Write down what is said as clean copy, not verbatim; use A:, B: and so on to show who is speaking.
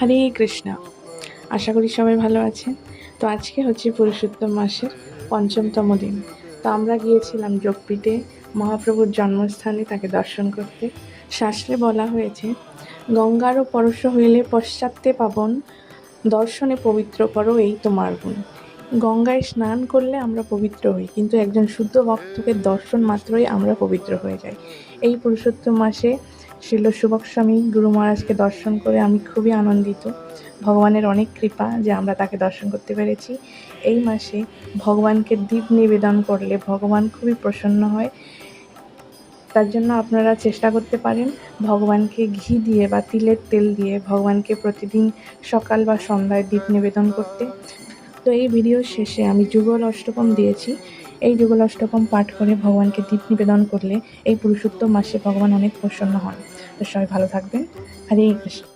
A: হরে কৃষ্ণ। আশা করি সবাই ভালো আছেন। তো আজকে হচ্ছে পুরুষোত্তম মাসের পঞ্চমতম দিন। তো আমরা গিয়েছিলাম যোগপীঠে মহাপ্রভুর জন্মস্থানে তাকে দর্শন করতে। শাস্ত্রে বলা হয়েছে, গঙ্গারও পরশ হইলে পশ্চাতে পাবন, দর্শনে পবিত্র করো এই তোমার গুণ। গঙ্গায় স্নান করলে আমরা পবিত্র হই, কিন্তু একজন শুদ্ধ ভক্তকে দর্শন মাত্রই আমরা পবিত্র হয়ে যাই। এই পুরুষোত্তম মাসে শ্রীল সুবক স্বামী গুরু মহারাজকে দর্শন করে আমি খুবই আনন্দিত। ভগবানের অনেক কৃপা যে আমরা তাকে দর্শন করতে পেরেছি। এই মাসে ভগবানকে দীপ নিবেদন করলে ভগবান খুবই প্রসন্ন হয়। তার জন্য আপনারা চেষ্টা করতে পারেন ভগবানকে ঘি দিয়ে বা তিলের তেল দিয়ে ভগবানকে প্রতিদিন সকাল বা সন্ধ্যায় দীপ নিবেদন করতে। তো এই ভিডিওর শেষে আমি যুগল অষ্টকম দিয়েছি। এই যুগল অষ্টকম পাঠ করে ভগবানকে দীপ নিবেদন করলে এই পুরুষোত্তম মাসে ভগবান অনেক প্রসন্ন হন। তো সবাই ভালো থাকবেন। হরে কৃষ্ণ।